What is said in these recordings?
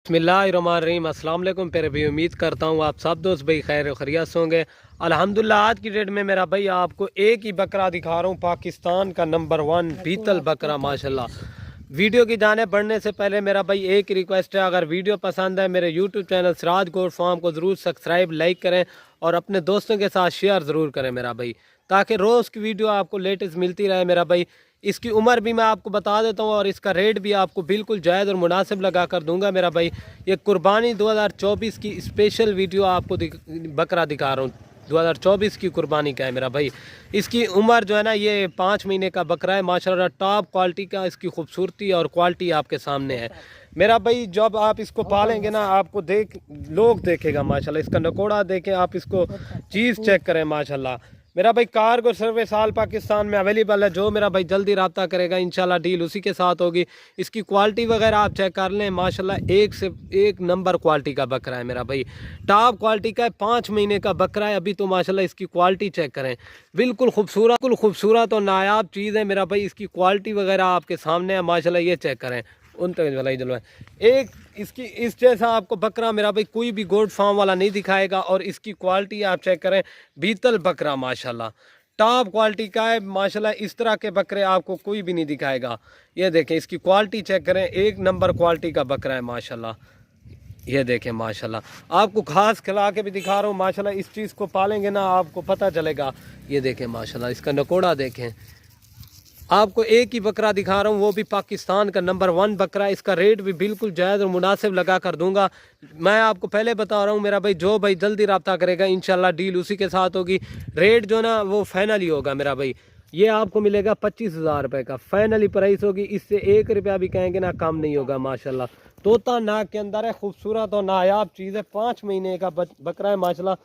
बिस्मिल्लाहिर्रहमानिर्रहीम। अस्सलाम वालेकुम प्यारे भाई, उम्मीद करता हूँ आप सब दोस्त भाई खैर खैरियत से होंगे। अल्हम्दुलिल्लाह आज की डेट में मेरा भाई आपको एक ही बकरा दिखा रहा हूँ, पाकिस्तान का नंबर 1 बीतल बकरा माशाल्लाह। वीडियो की जाने बढ़ने से पहले मेरा भाई एक रिक्वेस्ट है, अगर वीडियो पसंद है मेरे YouTube channel Siraj goat farm को ज़रूर सब्सक्राइब लाइक करें और अपने दोस्तों के साथ शेयर ज़रूर करें मेरा भाई, ताकि रोज़ की वीडियो आपको लेटेस्ट मिलती रहे मेरा भाई। इसकी उम्र भी मैं आपको बता देता हूँ और इसका रेट भी आपको बिल्कुल जायज़ और मुनासिब लगा कर दूंगा मेरा भाई। ये कुर्बानी 2024 की स्पेशल वीडियो आपको बकरा दिखा रहा हूँ, 2024 की कुर्बानी का है मेरा भाई। इसकी उम्र जो है ना ये 5 महीने का बकरा है माशाल्लाह, टॉप क्वालिटी का। इसकी खूबसूरती और क्वालिटी आपके सामने है मेरा भाई। जब आप इसको पालेंगे ना आपको लोग देखेगा माशाल्लाह। इसका नकोड़ा देखें आप, इसको चीज़ चेक करें माशाल्लाह मेरा भाई। कार्गो सर्विस आल पाकिस्तान में अवेलेबल है, जो मेरा भाई जल्दी रब्ता करेगा इंशाल्लाह डील उसी के साथ होगी। इसकी क्वालिटी वगैरह आप चेक कर लें माशाल्लाह, एक से एक नंबर क्वालिटी का बकरा है मेरा भाई, टॉप क्वालिटी का है। 5 महीने का बकरा है अभी तो माशाल्लाह। इसकी क्वालिटी चेक करें, बिल्कुल खूबसूरत और नायाब चीज़ है मेरा भाई। इसकी क्वालिटी वगैरह आपके सामने है माशाल्लाह, ये चेक करें। उन तक जलवा एक इसकी इस जैसा आपको बकरा मेरा भाई कोई भी गोट फार्म वाला नहीं दिखाएगा। और इसकी क्वालिटी आप चेक करें, बीतल बकरा माशाल्लाह टॉप क्वालिटी का है माशाल्लाह। इस तरह के बकरे आपको कोई भी नहीं दिखाएगा। ये देखें इसकी क्वालिटी चेक करें, एक नंबर क्वालिटी का बकरा है माशाल्लाह। ये देखें माशाल्लाह, आपको घास खिला के भी दिखा रहा हूँ माशाल्लाह। इस चीज़ को पालेंगे ना आपको पता चलेगा। ये देखें माशाल्लाह, इसका नकोड़ा देखें। आपको एक ही बकरा दिखा रहा हूँ, वो भी पाकिस्तान का नंबर 1 बकरा। इसका रेट भी बिल्कुल जायज़ और मुनासिब लगा कर दूंगा। मैं आपको पहले बता रहा हूँ मेरा भाई, जो भाई जल्दी रब्ता करेगा इंशाल्लाह डील उसी के साथ होगी। रेट जो ना वो फाइनल ही होगा मेरा भाई। ये आपको मिलेगा 25,000 रुपये का फाइनली प्राइस होगी। इससे 1 रुपया भी कहेंगे ना कम नहीं होगा माशाल्लाह। तोता नाक के अंदर है, खूबसूरत और नायाब चीज़ है। 5 महीने का बकरा है माशाल्लाह।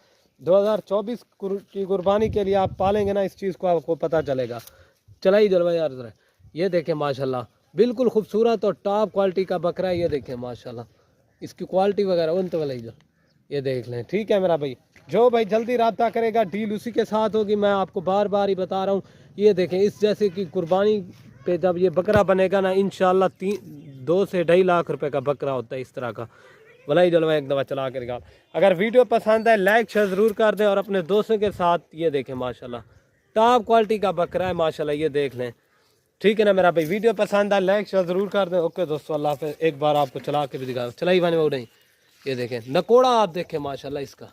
2024 की कुर्बानी के लिए आप पालेंगे ना, इस चीज़ को आपको पता चलेगा। चला ही जलवा यार जरा। ये देखें माशाल्लाह, बिल्कुल खूबसूरत और टॉप क्वालिटी का बकरा है। ये देखें माशाल्लाह, इसकी क्वालिटी वगैरह उन तो वाली ये देख लें। ठीक है मेरा भाई, जो भाई जल्दी रब्ता करेगा डील उसी के साथ होगी। मैं आपको बार बार ही बता रहा हूँ। ये देखें इस जैसे कि कुर्बानी पे जब ये बकरा बनेगा ना इंशाल्लाह 2 से 2.5 लाख रुपए का बकरा होता है इस तरह का। वलाई जलवा एक दफ़ा चला करेगा। अगर वीडियो पसंद है लाइक शेयर ज़रूर कर दें और अपने दोस्तों के साथ। ये देखें माशाल्लाह, टॉप क्वालिटी का बकरा है माशाल्लाह, ये देख लें। ठीक है ना मेरा भाई, वीडियो पसंद है लाइक शेयर ज़रूर कर दें। ओके दोस्तों, अल्लाह हाफ़िज़। एक बार आपको चला के भी दिखा, चलाई वाने वो नहीं। ये देखें नकोड़ा आप देखें माशाल्लाह इसका।